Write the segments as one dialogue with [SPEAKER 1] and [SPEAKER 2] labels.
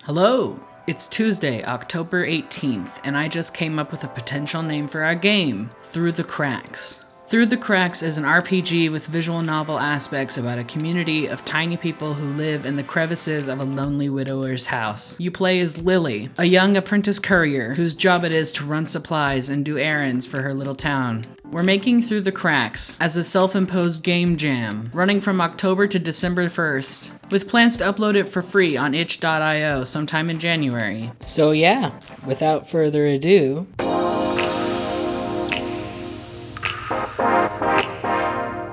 [SPEAKER 1] Hello! It's Tuesday, October 18th, and I just came up with a potential name for our game, Through the Cracks. Through the Cracks is an RPG with visual novel aspects about a community of tiny people who live in the crevices of a lonely widower's house. You play as Lilli, a young apprentice courier whose job it is to run supplies and do errands for her little town. We're making Through the Cracks as a self-imposed game jam, running from October to December 1st, with plans to upload it for free on itch.io sometime in January. So yeah, without further ado...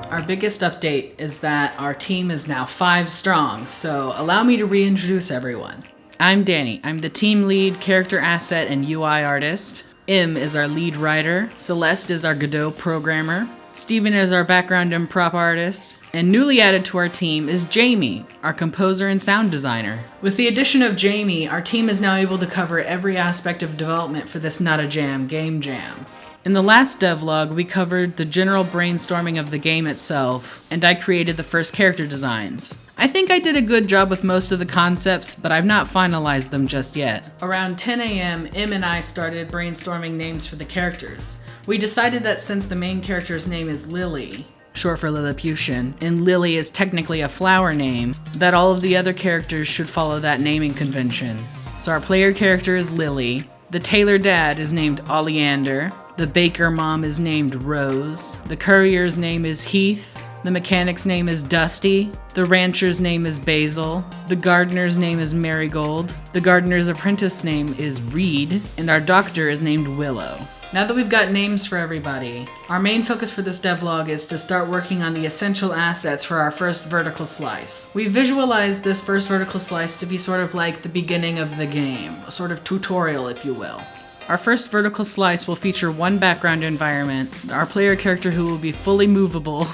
[SPEAKER 1] Our biggest update is that our team is now 5 strong, so allow me to reintroduce everyone. I'm Danny. I'm the team lead, character asset, and UI artist. Im is our lead writer. Celeste is our Godot programmer. Steven is our background and prop artist. And newly added to our team is Jamie, our composer and sound designer. With the addition of Jamie, our team is now able to cover every aspect of development for this Not a Jam game jam. In the last devlog, we covered the general brainstorming of the game itself, and I created the first character designs. I think I did a good job with most of the concepts, but I've not finalized them just yet. Around 10 a.m., Im and I started brainstorming names for the characters. We decided that since the main character's name is Lilli, short for Lilliputian, and Lilli is technically a flower name, that all of the other characters should follow that naming convention. So our player character is Lilli, the tailor dad is named Oleander, the baker mom is named Rose, the courier's name is Heath, the mechanic's name is Dusty, the rancher's name is Basil, the gardener's name is Marigold, the gardener's apprentice name is Reed, and our doctor is named Willow. Now that we've got names for everybody, our main focus for this devlog is to start working on the essential assets for our first vertical slice. We visualized this first vertical slice to be sort of like the beginning of the game, a sort of tutorial, if you will. Our first vertical slice will feature one background environment, our player character who will be fully movable,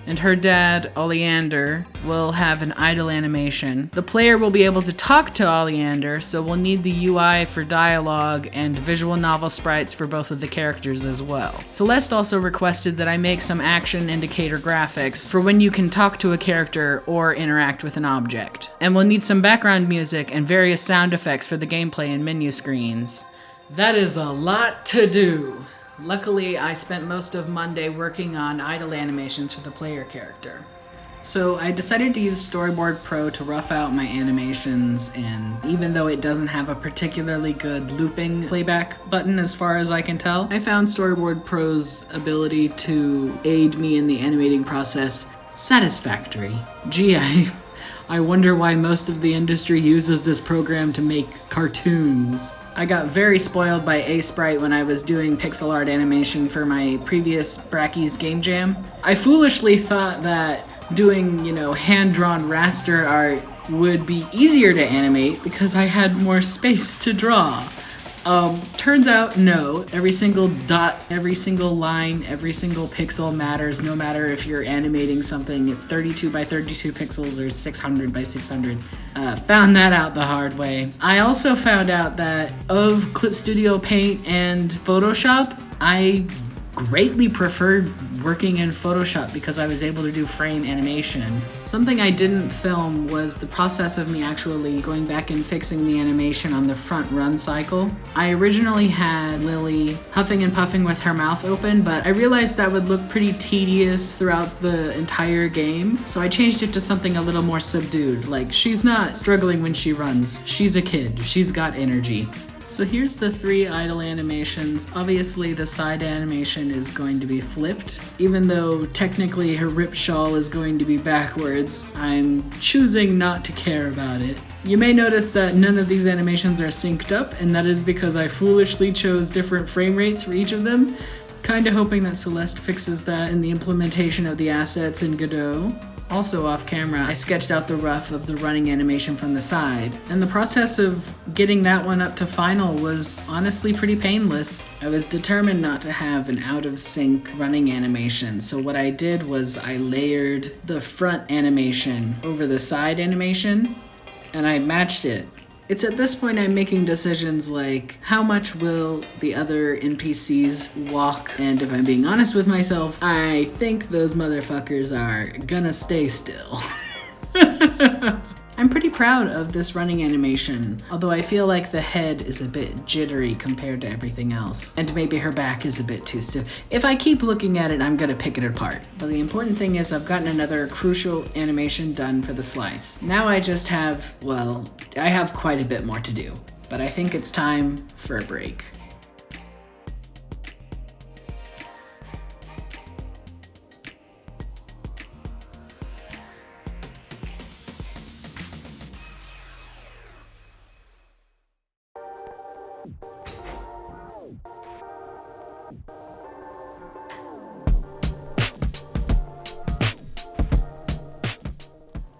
[SPEAKER 1] and her dad, Oleander, will have an idle animation. The player will be able to talk to Oleander, so we'll need the UI for dialogue and visual novel sprites for both of the characters as well. Celeste also requested that I make some action indicator graphics for when you can talk to a character or interact with an object. And we'll need some background music and various sound effects for the gameplay and menu screens. That is a lot to do. Luckily, I spent most of Monday working on idle animations for the player character. So I decided to use Storyboard Pro to rough out my animations, and even though it doesn't have a particularly good looping playback button as far as I can tell, I found Storyboard Pro's ability to aid me in the animating process satisfactory. Gee, I wonder why most of the industry uses this program to make cartoons. I got very spoiled by A-Sprite when I was doing pixel art animation for my previous Bracky's game jam. I foolishly thought that doing, hand-drawn raster art would be easier to animate because I had more space to draw. Turns out, no. Every single dot, every single line, every single pixel matters, no matter if you're animating something at 32 by 32 pixels or 600 by 600. Found that out the hard way. I also found out that of Clip Studio Paint and Photoshop, I greatly preferred working in Photoshop because I was able to do frame animation. Something I didn't film was the process of me actually going back and fixing the animation on the front run cycle. I originally had Lilli huffing and puffing with her mouth open, but I realized that would look pretty tedious throughout the entire game, so I changed it to something a little more subdued, like she's not struggling when she runs, she's a kid, she's got energy. So here's the 3 idle animations. Obviously the side animation is going to be flipped. Even though technically her ripped shawl is going to be backwards, I'm choosing not to care about it. You may notice that none of these animations are synced up, and that is because I foolishly chose different frame rates for each of them, kinda hoping that Celeste fixes that in the implementation of the assets in Godot. Also off camera, I sketched out the rough of the running animation from the side, and the process of getting that one up to final was honestly pretty painless. I was determined not to have an out-of-sync running animation, so what I did was I layered the front animation over the side animation, and I matched it. It's at this point I'm making decisions like, how much will the other NPCs walk? And if I'm being honest with myself, I think those motherfuckers are gonna stay still. I'm pretty proud of this running animation, although I feel like the head is a bit jittery compared to everything else, and maybe her back is a bit too stiff. If I keep looking at it, I'm gonna pick it apart. But the important thing is I've gotten another crucial animation done for the slice. Now I just have, well, I have quite a bit more to do, but I think it's time for a break.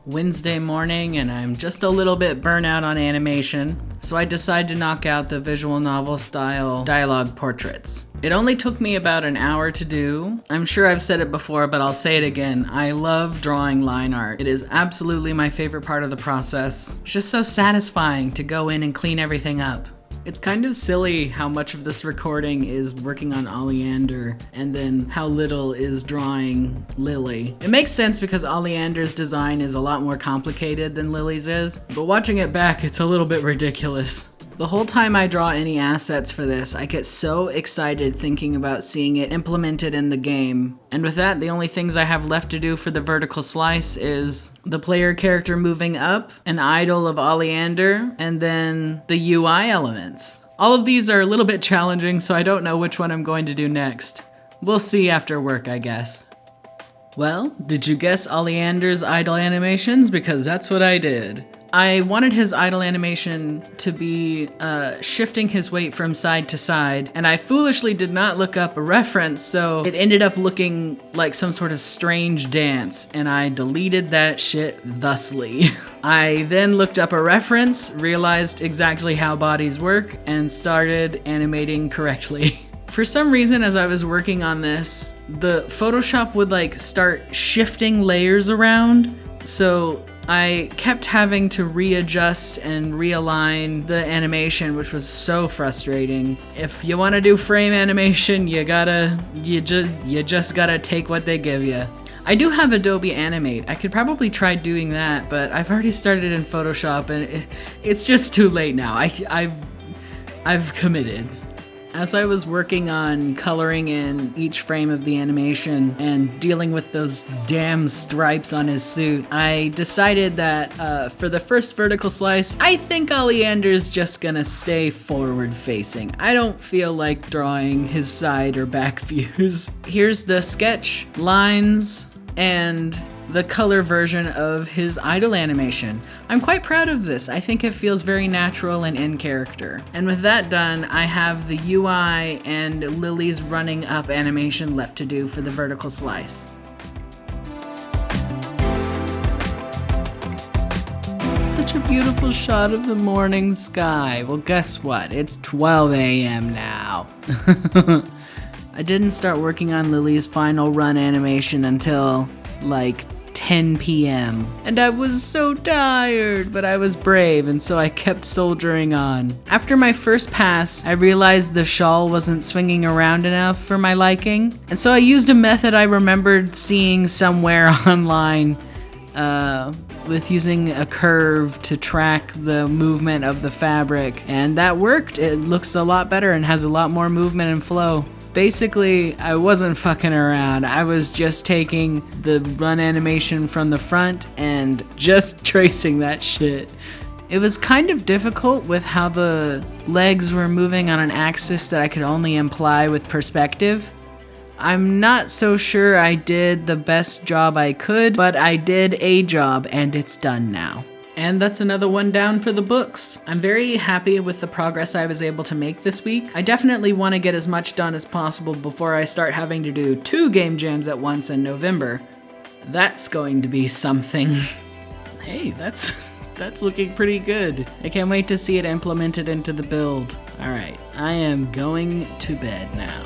[SPEAKER 1] Wednesday morning, and I'm just a little bit burnt out on animation, so I decided to knock out the visual novel style dialogue portraits. It only took me about an hour to do. I'm sure I've said it before, but I'll say it again. I love drawing line art. It is absolutely my favorite part of the process. It's just so satisfying to go in and clean everything up. It's kind of silly how much of this recording is working on Oleander and then how little is drawing Lilli. It makes sense because Oleander's design is a lot more complicated than Lilli's is, but watching it back, it's a little bit ridiculous. The whole time I draw any assets for this, I get so excited thinking about seeing it implemented in the game. And with that, the only things I have left to do for the vertical slice is the player character moving up, an idol of Oleander, and then the UI elements. All of these are a little bit challenging, so I don't know which one I'm going to do next. We'll see after work, I guess. Well, did you guess Oleander's idle animations? Because that's what I did. I wanted his idle animation to be shifting his weight from side to side, and I foolishly did not look up a reference, so it ended up looking like some sort of strange dance, and I deleted that shit thusly. I then looked up a reference, realized exactly how bodies work, and started animating correctly. For some reason, as I was working on this, the Photoshop would like start shifting layers around, so I kept having to readjust and realign the animation, which was so frustrating. If you want to do frame animation, you just gotta take what they give you. I do have Adobe Animate. I could probably try doing that, but I've already started in Photoshop, and it's just too late now. I've committed. As I was working on coloring in each frame of the animation and dealing with those damn stripes on his suit, I decided that for the first vertical slice, I think Oleander's just gonna stay forward facing. I don't feel like drawing his side or back views. Here's the sketch, lines, and the color version of his idle animation. I'm quite proud of this. I think it feels very natural and in character. And with that done, I have the UI and Lilli's running up animation left to do for the vertical slice. Such a beautiful shot of the morning sky. Well, guess what? It's 12 a.m. now. I didn't start working on Lilli's final run animation until like 10 p.m. and I was so tired, but I was brave, and so I kept soldiering on. After my first pass, I realized the shawl wasn't swinging around enough for my liking, and so I used a method I remembered seeing somewhere online with using a curve to track the movement of the fabric, and that worked. It looks a lot better and has a lot more movement and flow. Basically, I wasn't fucking around. I was just taking the run animation from the front and just tracing that shit. It was kind of difficult with how the legs were moving on an axis that I could only imply with perspective. I'm not so sure I did the best job I could, but I did a job and it's done now. And that's another one down for the books. I'm very happy with the progress I was able to make this week. I definitely want to get as much done as possible before I start having to do 2 game jams at once in November. That's going to be something. Hey, that's looking pretty good. I can't wait to see it implemented into the build. All right, I am going to bed now.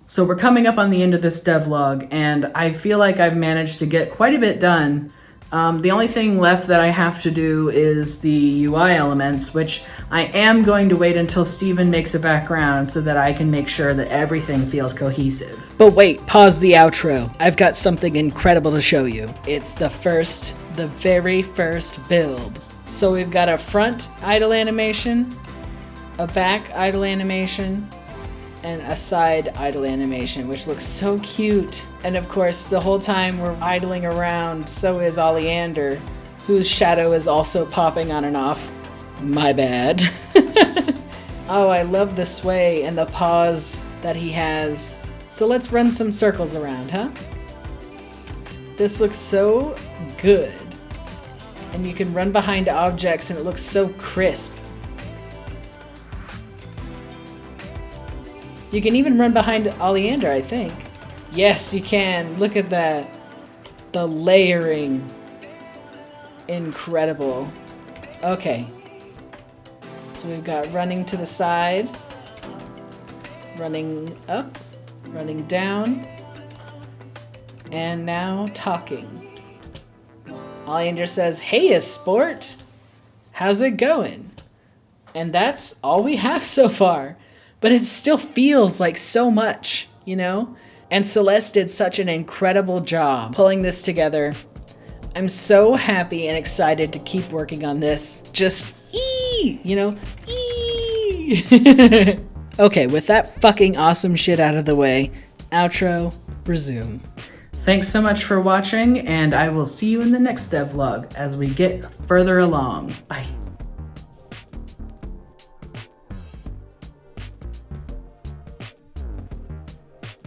[SPEAKER 1] So we're coming up on the end of this devlog, and I feel like I've managed to get quite a bit done. The only thing left that I have to do is the UI elements, which I am going to wait until Steven makes a background so that I can make sure that everything feels cohesive. But wait, pause the outro. I've got something incredible to show you. It's the very first build. So we've got a front idle animation, a back idle animation, and a side idle animation, which looks so cute. And of course, the whole time we're idling around, so is Oleander, whose shadow is also popping on and off. My bad. Oh, I love the sway and the pause that he has. So let's run some circles around, huh? This looks so good. And you can run behind objects and it looks so crisp. You can even run behind Oleander, I think. Yes, you can. Look at that. The layering. Incredible. Okay. So we've got running to the side, running up, running down, and now talking. Oleander says, "Hey, sport. How's it going?" And that's all we have so far. But it still feels like so much, you know? And Celeste did such an incredible job pulling this together. I'm so happy and excited to keep working on this. Just you know? Okay, with that fucking awesome shit out of the way, outro, resume. Thanks so much for watching, and I will see you in the next devlog as we get further along. Bye.